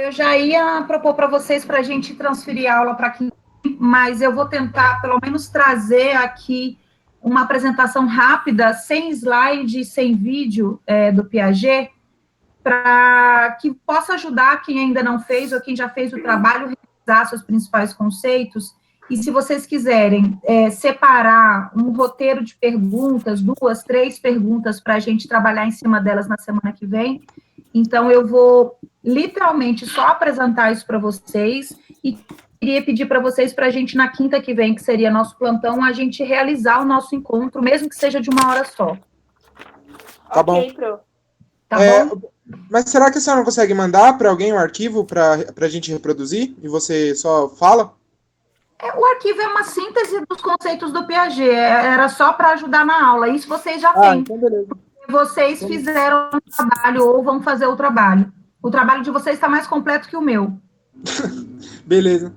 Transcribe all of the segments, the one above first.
eu já ia propor para vocês para a gente transferir a aula para aqui, mas eu vou tentar, pelo menos, trazer aqui uma apresentação rápida, sem slide, sem vídeo, do Piaget, para que possa ajudar quem ainda não fez ou quem já fez o trabalho, revisar seus principais conceitos. E se vocês quiserem separar um roteiro de perguntas, 2, 3 perguntas, para a gente trabalhar em cima delas na semana que vem, então eu vou literalmente só apresentar isso para vocês e queria pedir para vocês para a gente, na quinta que vem, que seria nosso plantão, a gente realizar o nosso encontro, mesmo que seja de 1 hora só. Tá bom. Pro. Tá bom? Mas será que a senhora não consegue mandar para alguém um arquivo para a gente reproduzir? E você só fala? O arquivo é uma síntese dos conceitos do Piaget, era só para ajudar na aula, isso vocês já têm. Então beleza. Vocês fizeram o trabalho ou vão fazer o trabalho. O trabalho de vocês está mais completo que o meu. Beleza.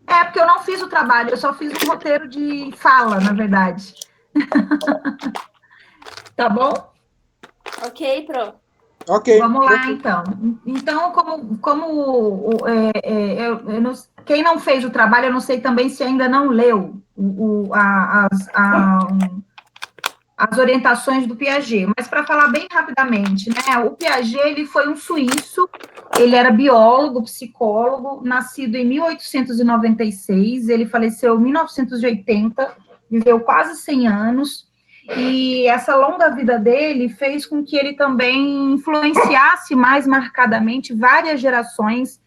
Porque eu não fiz o trabalho, eu só fiz um roteiro de fala, na verdade. Tá bom? Ok, Pro. Ok. Vamos lá, então. Então, quem não fez o trabalho, eu não sei também se ainda não leu as orientações do Piaget, mas para falar bem rapidamente, né, o Piaget, ele foi um suíço, ele era biólogo, psicólogo, nascido em 1896, ele faleceu em 1980, viveu quase 100 anos, e essa longa vida dele fez com que ele também influenciasse mais marcadamente várias gerações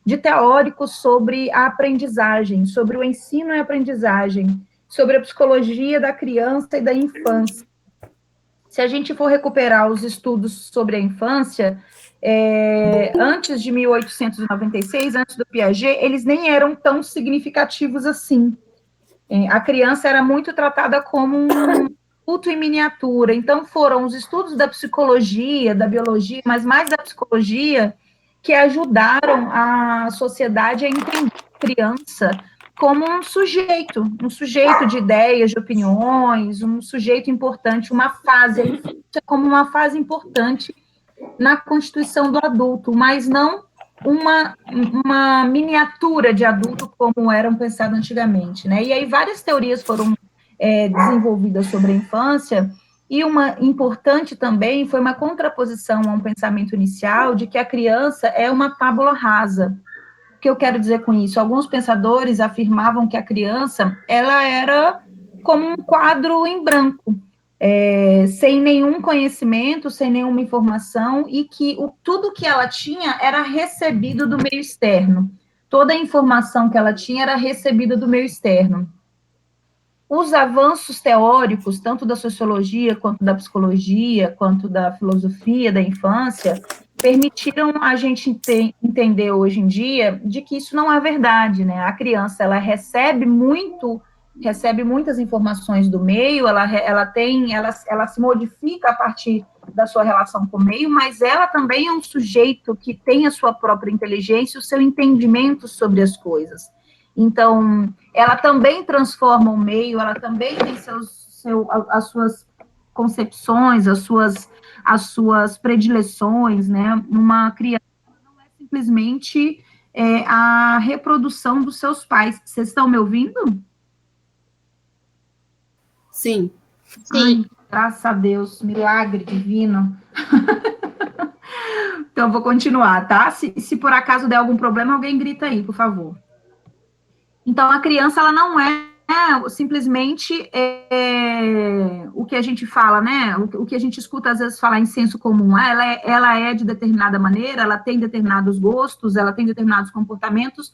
de teóricos sobre a aprendizagem, sobre o ensino e aprendizagem, sobre a psicologia da criança e da infância. Se a gente for recuperar os estudos sobre a infância, antes de 1896, antes do Piaget, eles nem eram tão significativos assim. A criança era muito tratada como um adulto em miniatura. Então, foram os estudos da psicologia, da biologia, mas mais da psicologia, que ajudaram a sociedade a entender a criança como um sujeito de ideias, de opiniões, um sujeito importante, uma fase, a infância como uma fase importante na constituição do adulto, mas não uma miniatura de adulto como eram pensados antigamente, né? E aí várias teorias foram desenvolvidas sobre a infância, e uma importante também foi uma contraposição a um pensamento inicial de que a criança é uma tábula rasa. O que eu quero dizer com isso? Alguns pensadores afirmavam que a criança, ela era como um quadro em branco, sem nenhum conhecimento, sem nenhuma informação, e que tudo que ela tinha era recebido do meio externo. Toda a informação que ela tinha era recebida do meio externo. Os avanços teóricos, tanto da sociologia, quanto da psicologia, quanto da filosofia da infância, permitiram a gente entender hoje em dia de que isso não é verdade, né? A criança, ela recebe muitas informações do meio, ela se modifica a partir da sua relação com o meio, mas ela também é um sujeito que tem a sua própria inteligência, o seu entendimento sobre as coisas. Então, ela também transforma o meio, ela também tem as suas concepções, as suas predileções, né? Uma criança não é simplesmente a reprodução dos seus pais. Vocês estão me ouvindo? Sim. Ai, graças a Deus, milagre divino. Então, vou continuar, tá? Se por acaso der algum problema, alguém grita aí, por favor. Então, a criança, ela não é simplesmente o que a gente fala, né? O que a gente escuta, às vezes, falar em senso comum. Ela é de determinada maneira, ela tem determinados gostos, ela tem determinados comportamentos,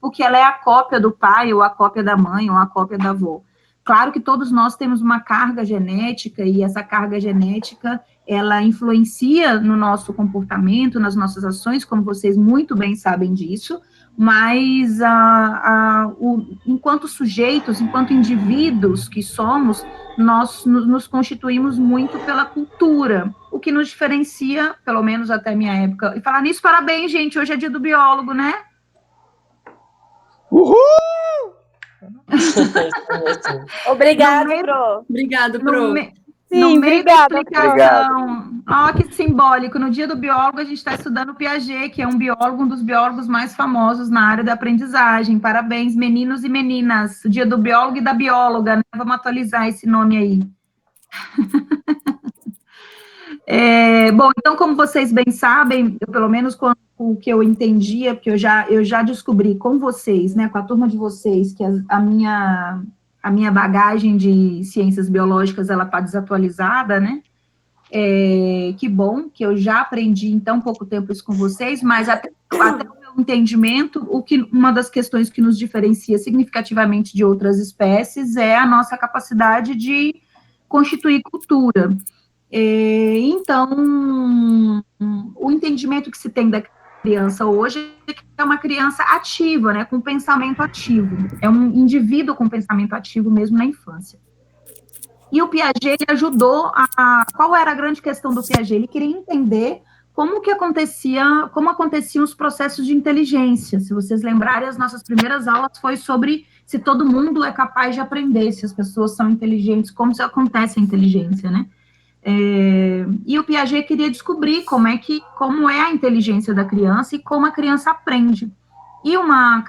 porque ela é a cópia do pai, ou a cópia da mãe, ou a cópia da avó. Claro que todos nós temos uma carga genética, e essa carga genética, ela influencia no nosso comportamento, nas nossas ações, como vocês muito bem sabem disso, mas enquanto sujeitos, enquanto indivíduos que somos, nós nos constituímos muito pela cultura, o que nos diferencia, pelo menos até minha época. E falar nisso, parabéns, gente, hoje é dia do biólogo, né? Uhul! Obrigado, Pro. Obrigado, Pro. No Sim, meio da obrigada. explicação, ó, que simbólico, no dia do biólogo a gente está estudando o Piaget, que é um biólogo, um dos biólogos mais famosos na área da aprendizagem. Parabéns, meninos e meninas. O dia do biólogo e da bióloga, né? Vamos atualizar esse nome aí. Bom, então, como vocês bem sabem, pelo menos o que eu entendia, porque eu já descobri com vocês, né, com a turma de vocês, que a minha bagagem de ciências biológicas, ela está desatualizada, né? Que bom que eu já aprendi em tão pouco tempo isso com vocês, mas até o meu entendimento, uma das questões que nos diferencia significativamente de outras espécies é a nossa capacidade de constituir cultura. Então, o entendimento que se tem da criança hoje é que é uma criança ativa, né, com pensamento ativo, é um indivíduo com pensamento ativo mesmo na infância. E o Piaget ele ajudou qual era a grande questão do Piaget? Ele queria entender como aconteciam os processos de inteligência. Se vocês lembrarem, as nossas primeiras aulas foi sobre se todo mundo é capaz de aprender, se as pessoas são inteligentes, como se acontece a inteligência, né? E o Piaget queria descobrir como é a inteligência da criança e como a criança aprende. E uma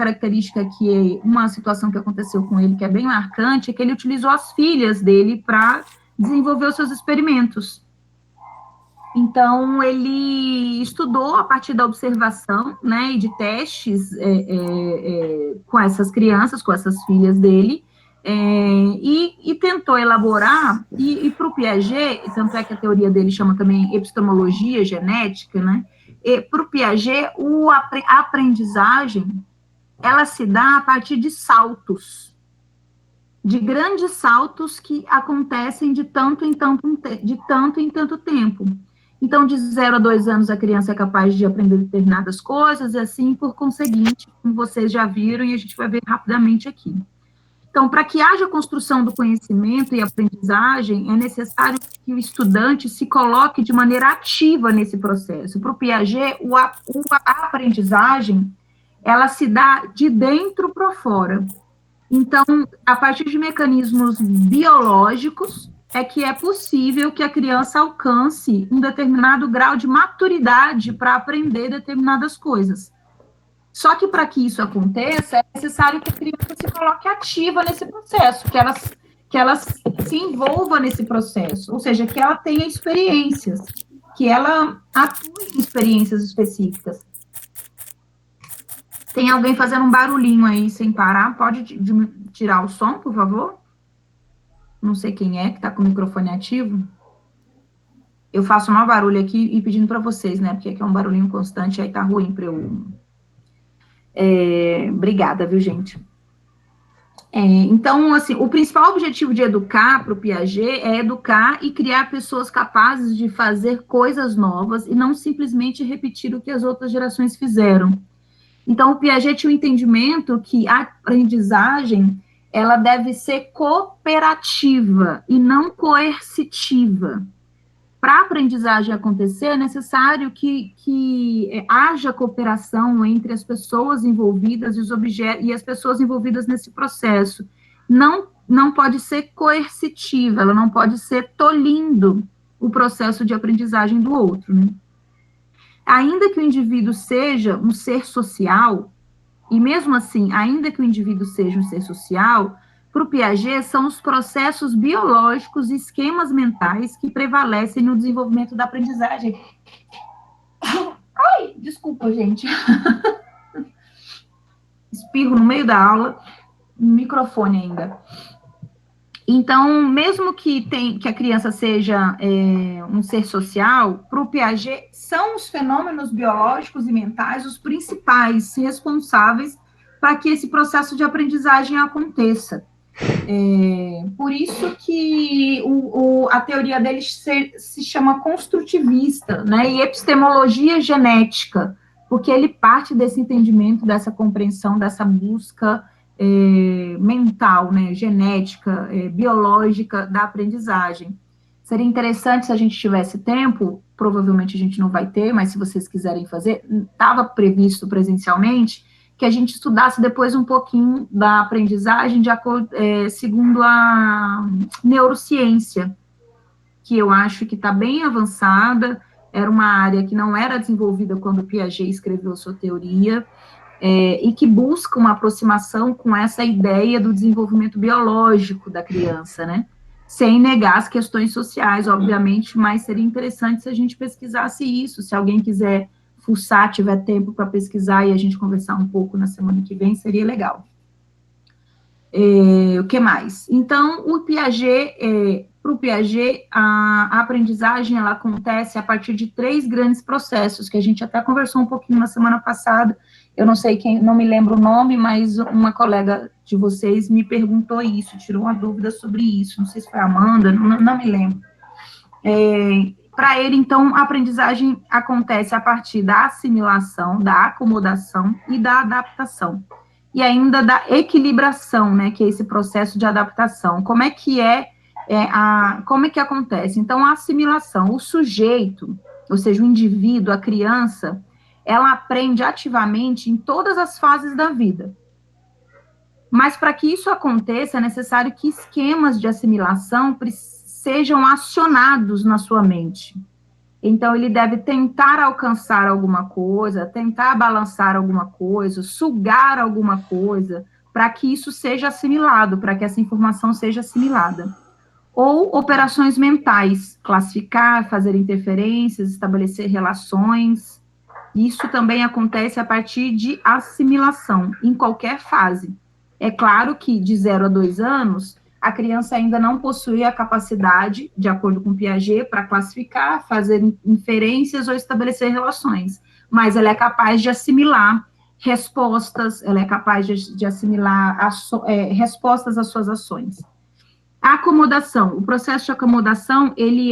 situação que aconteceu com ele, que é bem marcante, é que ele utilizou as filhas dele para desenvolver os seus experimentos. Então, ele estudou a partir da observação, né, e de testes com essas crianças, com essas filhas dele, e tentou elaborar, e para o Piaget, tanto é que a teoria dele chama também epistemologia genética, né, para o Piaget, a aprendizagem, ela se dá a partir de saltos, de grandes saltos que acontecem de tanto em tanto tempo. Então, de 0 a 2 anos, a criança é capaz de aprender determinadas coisas, e assim, por conseguinte, como vocês já viram, e a gente vai ver rapidamente aqui. Então, para que haja construção do conhecimento e aprendizagem, é necessário que o estudante se coloque de maneira ativa nesse processo. Para o Piaget, a aprendizagem, ela se dá de dentro para fora. Então, a partir de mecanismos biológicos, é que é possível que a criança alcance um determinado grau de maturidade para aprender determinadas coisas. Só que para que isso aconteça, é necessário que a criança se coloque ativa nesse processo, que ela se envolva nesse processo, ou seja, que ela tenha experiências, que ela atue em experiências específicas. Tem alguém fazendo um barulhinho aí sem parar? Pode tirar o som, por favor? Não sei quem é que está com o microfone ativo. Eu faço um maior barulho aqui e pedindo para vocês, né? Porque aqui é um barulhinho constante, aí tá ruim para eu... Obrigada, viu, gente? Então, assim, o principal objetivo de educar para o Piaget é educar e criar pessoas capazes de fazer coisas novas e não simplesmente repetir o que as outras gerações fizeram. Então, o Piaget tinha o entendimento que a aprendizagem, ela deve ser cooperativa e não coercitiva. Para a aprendizagem acontecer, é necessário que haja cooperação entre as pessoas envolvidas e os objetos e as pessoas envolvidas nesse processo. Não pode ser coercitiva, ela não pode ser tolhindo o processo de aprendizagem do outro, né? Ainda que o indivíduo seja um ser social, e mesmo assim, ainda que o indivíduo seja um ser social, para o Piaget, são os processos biológicos e esquemas mentais que prevalecem no desenvolvimento da aprendizagem. Ai, desculpa, gente. Espirro no meio da aula, no microfone ainda. Então, mesmo que a criança seja um ser social, para o Piaget, são os fenômenos biológicos e mentais os principais responsáveis para que esse processo de aprendizagem aconteça. Por isso que a teoria dele se chama construtivista, né, e epistemologia genética, porque ele parte desse entendimento, dessa compreensão, dessa busca mental, né, genética, biológica da aprendizagem. Seria interessante se a gente tivesse tempo, provavelmente a gente não vai ter, mas se vocês quiserem fazer, estava previsto presencialmente, que a gente estudasse depois um pouquinho da aprendizagem segundo a neurociência, que eu acho que está bem avançada, era uma área que não era desenvolvida quando Piaget escreveu sua teoria, e que busca uma aproximação com essa ideia do desenvolvimento biológico da criança, né? Sem negar as questões sociais, obviamente, mas seria interessante se a gente pesquisasse isso, se alguém quiser fuçar, tiver tempo para pesquisar e a gente conversar um pouco na semana que vem, seria legal. O que mais? Então, o Piaget, para o Piaget, a aprendizagem, ela acontece a partir de 3 grandes processos, que a gente até conversou um pouquinho na semana passada, eu não sei quem, não me lembro o nome, mas uma colega de vocês me perguntou isso, tirou uma dúvida sobre isso, não sei se foi a Amanda, não me lembro. Para ele, então, a aprendizagem acontece a partir da assimilação, da acomodação e da adaptação. E ainda da equilibração, né, que é esse processo de adaptação. Como é que como é que acontece? Então, a assimilação, o sujeito, ou seja, o indivíduo, a criança, ela aprende ativamente em todas as fases da vida. Mas para que isso aconteça, é necessário que esquemas de assimilação sejam acionados na sua mente. Então, ele deve tentar alcançar alguma coisa, tentar balançar alguma coisa, sugar alguma coisa, para que isso seja assimilado, para que essa informação seja assimilada. Ou operações mentais, classificar, fazer interferências, estabelecer relações. Isso também acontece a partir de assimilação, em qualquer fase. É claro que de 0 a 2 anos, a criança ainda não possui a capacidade, de acordo com Piaget, para classificar, fazer inferências ou estabelecer relações, mas ela é capaz de assimilar respostas, ela é capaz de assimilar respostas às suas ações. A acomodação, o processo de acomodação, ele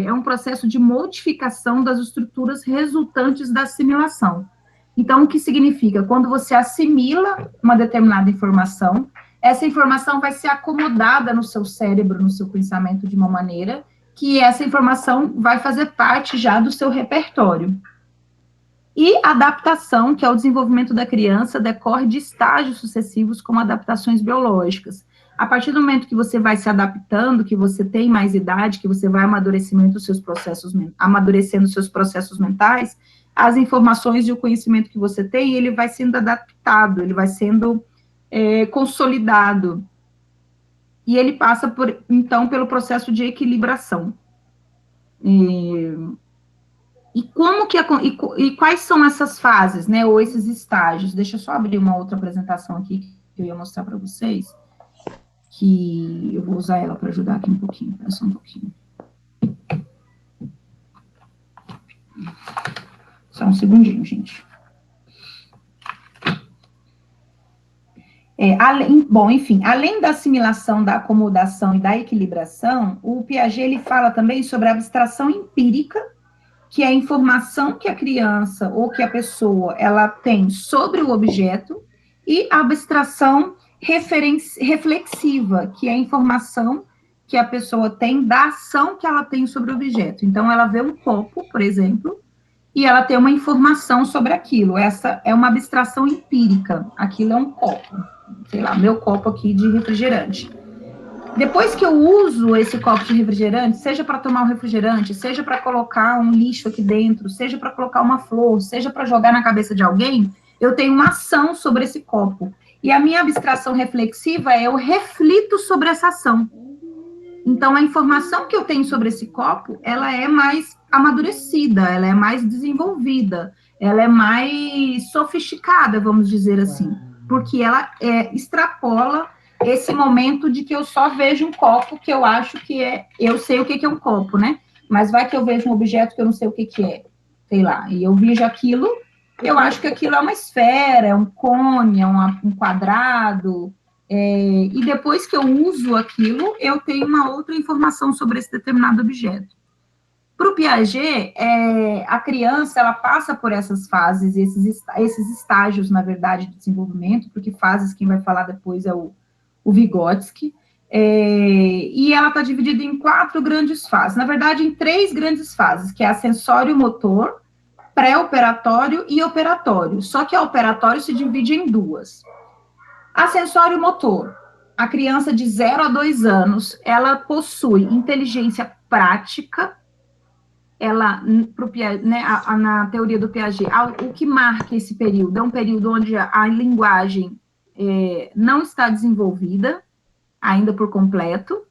é um processo de modificação das estruturas resultantes da assimilação. Então, o que significa? Quando você assimila uma determinada informação, essa informação vai ser acomodada no seu cérebro, no seu pensamento, de uma maneira que essa informação vai fazer parte já do seu repertório. E adaptação, que é o desenvolvimento da criança, decorre de estágios sucessivos como adaptações biológicas. A partir do momento que você vai se adaptando, que você tem mais idade, que você vai amadurecendo os seus processos mentais, as informações e o conhecimento que você tem, ele vai sendo adaptado, ele vai sendo consolidado. E ele passa, então, pelo processo de equilibração. E quais são essas fases, né, ou esses estágios? Deixa eu só abrir uma outra apresentação aqui, que eu ia mostrar para vocês, que eu vou usar ela para ajudar aqui um pouquinho, só um pouquinho. Só um segundinho, gente. Além da assimilação, da acomodação e da equilibração, o Piaget, ele fala também sobre a abstração empírica, que é a informação que a criança ou que a pessoa, ela tem sobre o objeto, e a abstração reflexiva, que é a informação que a pessoa tem da ação que ela tem sobre o objeto. Então, ela vê um copo, por exemplo, e ela tem uma informação sobre aquilo. Essa é uma abstração empírica. Aquilo é um copo. Sei lá, meu copo aqui de refrigerante. Depois que eu uso esse copo de refrigerante, seja para tomar um refrigerante, seja para colocar um lixo aqui dentro, seja para colocar uma flor, seja para jogar na cabeça de alguém, eu tenho uma ação sobre esse copo. E a minha abstração reflexiva eu reflito sobre essa ação. Então, a informação que eu tenho sobre esse copo, ela é mais amadurecida, ela é mais desenvolvida, ela é mais sofisticada, vamos dizer assim, porque ela extrapola esse momento de que eu só vejo um copo que eu acho que eu sei o que é um copo, né? Mas vai que eu vejo um objeto que eu não sei o que é, sei lá, e eu vejo aquilo, eu acho que aquilo é uma esfera, é um cone, é um quadrado, e depois que eu uso aquilo, eu tenho uma outra informação sobre esse determinado objeto. Para o Piaget, a criança, ela passa por essas fases, esses estágios, na verdade, de desenvolvimento, porque fases, quem vai falar depois é o Vygotsky, e ela está dividida em 4 grandes fases, na verdade, em 3 grandes fases, que é a sensório-motor, pré-operatório e operatório, só que a operatório se divide em 2. A sensório-motor, a criança de 0 a 2 anos, ela possui inteligência prática, ela, né, na teoria do Piaget, o que marca esse período? É um período onde a linguagem não está desenvolvida, ainda por completo,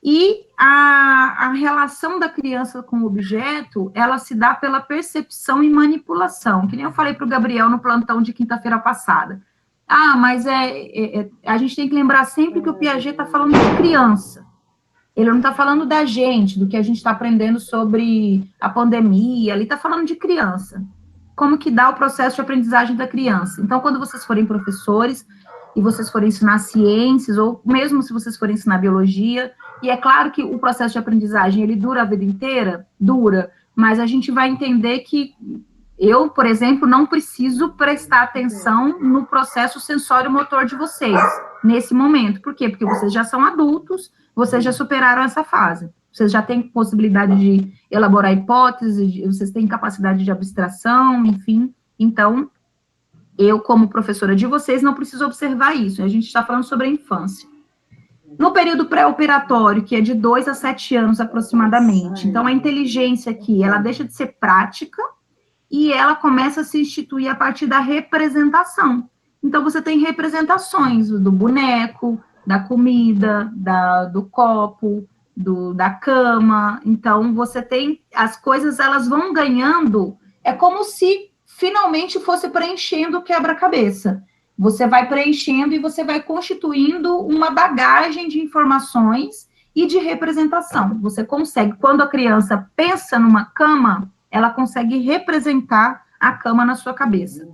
e a relação da criança com o objeto, ela se dá pela percepção e manipulação, que nem eu falei para o Gabriel no plantão de quinta-feira passada. Mas a gente tem que lembrar sempre que o Piaget está falando de criança. Ele não está falando da gente, do que a gente está aprendendo sobre a pandemia, ele está falando de criança. Como que dá o processo de aprendizagem da criança. Então, quando vocês forem professores e vocês forem ensinar ciências, ou mesmo se vocês forem ensinar biologia, e é claro que o processo de aprendizagem, ele dura a vida inteira? Dura, mas a gente vai entender que eu, por exemplo, não preciso prestar atenção no processo sensório-motor de vocês, nesse momento. Por quê? Porque vocês já são adultos, vocês já superaram essa fase. Vocês já têm possibilidade de elaborar hipóteses, vocês têm capacidade de abstração, enfim. Então, eu, como professora de vocês, não preciso observar isso. A gente está falando sobre a infância. No período pré-operatório, que é de 2 a 7 anos aproximadamente, então a inteligência aqui, ela deixa de ser prática e ela começa a se instituir a partir da representação. Então, você tem representações do boneco, da comida, do copo, da cama. Então, você tem, as coisas, elas vão ganhando, é como se finalmente fosse preenchendo o quebra-cabeça. Você vai preenchendo e você vai constituindo uma bagagem de informações e de representação. Você consegue, quando a criança pensa numa cama, ela consegue representar a cama na sua cabeça.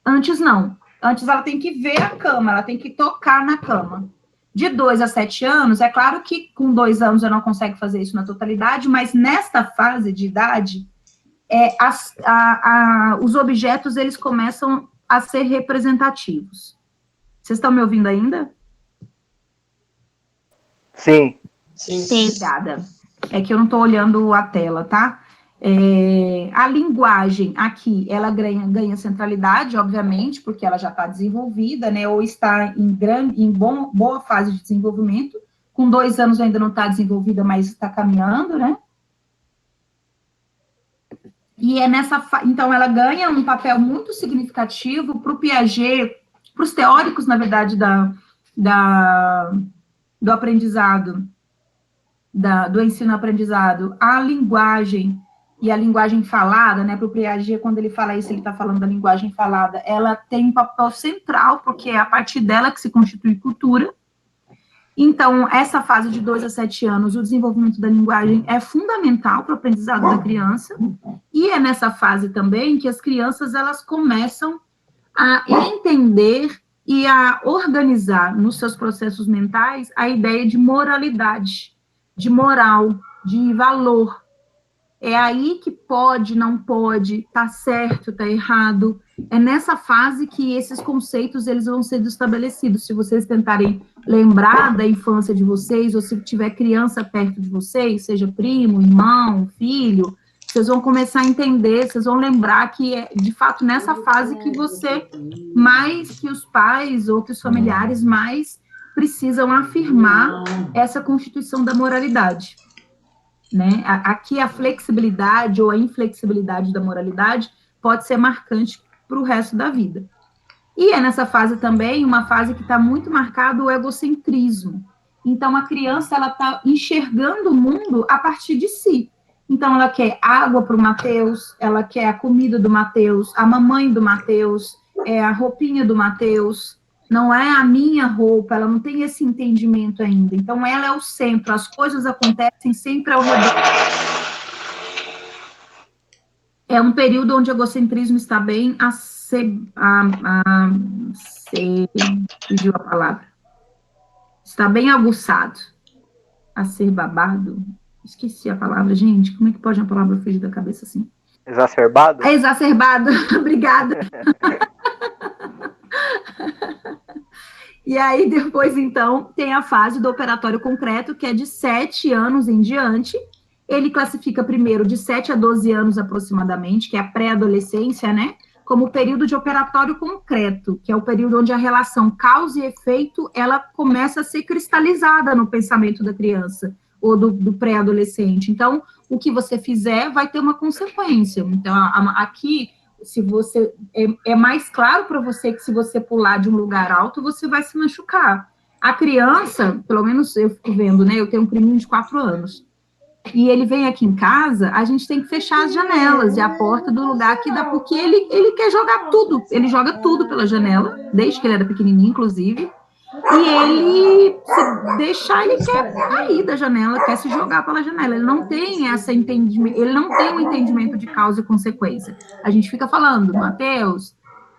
Antes, não. Antes, ela tem que ver a cama, ela tem que tocar na cama. De 2 a 7 anos, é claro que com 2 anos eu não consigo fazer isso na totalidade, mas nesta fase de idade, os objetos, eles começam a ser representativos. Vocês estão me ouvindo ainda? Sim. Sim. Obrigada. É que eu não estou olhando a tela, tá? A linguagem aqui, ela ganha centralidade, obviamente, porque ela já está desenvolvida, né, ou está em boa fase de desenvolvimento. Com 2 anos ainda não está desenvolvida, mas está caminhando, né? E então, ela ganha um papel muito significativo para o Piaget, para os teóricos, na verdade, do aprendizado, do ensino-aprendizado, a linguagem e a linguagem falada, né, para o Piaget, quando ele fala isso, ele está falando da linguagem falada, ela tem um papel central, porque é a partir dela que se constitui cultura. Então, essa fase de 2 a 7 anos, o desenvolvimento da linguagem é fundamental para o aprendizado da criança, e é nessa fase também que as crianças, elas começam a entender e a organizar nos seus processos mentais a ideia de moralidade, de moral, de valor. É aí que pode, não pode, tá certo, tá errado. É nessa fase que esses conceitos, eles vão ser estabelecidos. Se vocês tentarem lembrar da infância de vocês, ou se tiver criança perto de vocês, seja primo, irmão, filho, vocês vão começar a entender, vocês vão lembrar que é, de fato, nessa fase que você, mais que os pais ou que os familiares, mais precisam afirmar essa constituição da moralidade. Né? Aqui a flexibilidade ou a inflexibilidade da moralidade pode ser marcante para o resto da vida. E é nessa fase também uma fase que está muito marcado o egocentrismo. Então, a criança, ela está enxergando o mundo a partir de si. Então, ela quer água para o Mateus, ela quer a comida do Mateus, a mamãe do Mateus, a roupinha do Mateus, não é a minha roupa, ela não tem esse entendimento ainda. Então, ela é o centro, as coisas acontecem sempre ao redor. É um período onde o egocentrismo está bem fugiu a palavra. Está bem aguçado. Acerbabado. Esqueci a palavra, gente. Como é que pode uma palavra fugir da cabeça assim? Exacerbado? É exacerbado. Obrigada. E aí, depois, então, tem a fase do operatório concreto, que é de 7 anos em diante. Ele classifica primeiro de 7 a 12 anos aproximadamente, que é a pré-adolescência, né? como o período de operatório concreto, que é o período onde a relação causa e efeito, ela começa a ser cristalizada no pensamento da criança, ou do pré-adolescente. Então, o que você fizer vai ter uma consequência. Então, aqui, se você é mais claro para você que se você pular de um lugar alto, você vai se machucar. A criança, pelo menos eu fico vendo, né? Eu tenho um priminho de 4 anos, e ele vem aqui em casa, a gente tem que fechar as janelas e a porta do lugar que dá, porque ele quer jogar tudo, ele joga tudo pela janela, desde que ele era pequenininho, inclusive, e ele, se deixar, ele quer cair da janela, quer se jogar pela janela, ele não tem ele não tem um entendimento de causa e consequência. A gente fica falando, Matheus,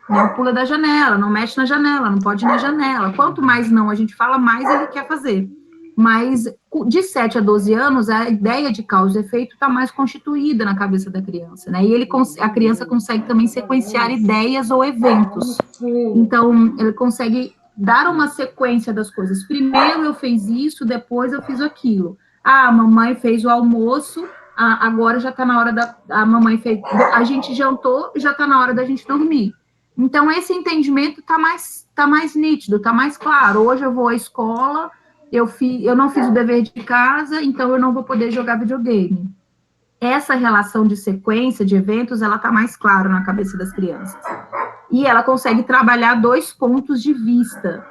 não pula da janela, não mexe na janela, não pode ir na janela. Quanto mais não a gente fala, mais ele quer fazer. Mas de 7 a 12 anos, a ideia de causa e efeito está mais constituída na cabeça da criança, né? E a criança consegue também sequenciar ideias ou eventos. Então, ele consegue dar uma sequência das coisas. Primeiro eu fiz isso, depois eu fiz aquilo. Ah, a mamãe fez o almoço, agora já está na hora a mamãe fez, a gente jantou, já está na hora da gente dormir. Então, esse entendimento está mais nítido, está mais claro. Hoje eu vou à escola, eu não fiz o dever de casa, então eu não vou poder jogar videogame. Essa relação de sequência de eventos, ela está mais clara na cabeça das crianças. E ela consegue trabalhar 2 pontos de vista.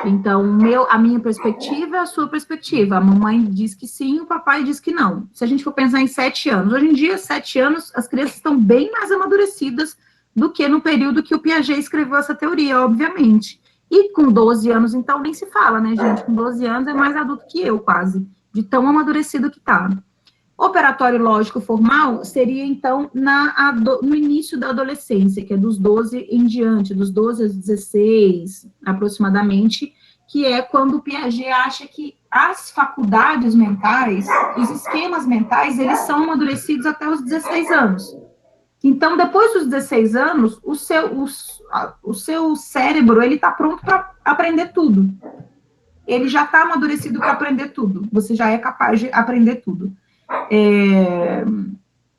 Então, a minha perspectiva é a sua perspectiva. A mamãe diz que sim, o papai diz que não. Se a gente for pensar em 7 anos, hoje em dia, 7 anos, as crianças estão bem mais amadurecidas do que no período que o Piaget escreveu essa teoria, obviamente. E com 12 anos, então, nem se fala, né, gente? Com 12 anos é mais adulto que eu, quase, de tão amadurecido que tá. Operatório lógico formal seria, então, no início da adolescência, que é dos 12 em diante, dos 12 aos 16, aproximadamente, que é quando o Piaget acha que as faculdades mentais, os esquemas mentais, eles são amadurecidos até os 16 anos. Então, depois dos 16 anos, o seu cérebro, ele está pronto para aprender tudo. Ele já está amadurecido para aprender tudo. Você já é capaz de aprender tudo.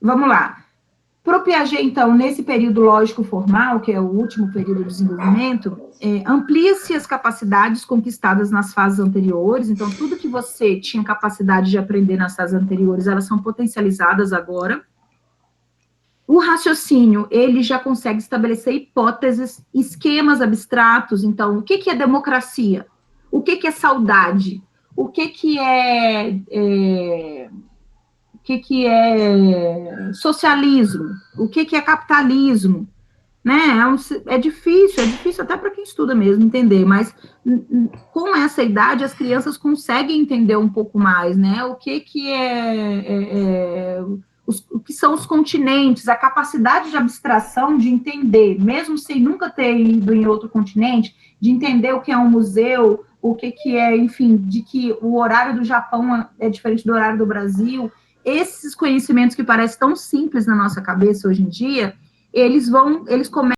Vamos lá. Para o Piaget, então, nesse período lógico formal, que é o último período de desenvolvimento, amplia-se as capacidades conquistadas nas fases anteriores. Então, tudo que você tinha capacidade de aprender nas fases anteriores, elas são potencializadas agora. O raciocínio, ele já consegue estabelecer hipóteses, esquemas abstratos. Então, o que é democracia? O que é saudade? O que é socialismo? O que é capitalismo? Né? É difícil até para quem estuda mesmo entender, mas com essa idade as crianças conseguem entender um pouco mais, né? O que são os continentes, a capacidade de abstração de entender, mesmo sem nunca ter ido em outro continente, de entender o que é um museu, o que é, enfim, de que o horário do Japão é diferente do horário do Brasil. Esses conhecimentos que parecem tão simples na nossa cabeça hoje em dia, eles começam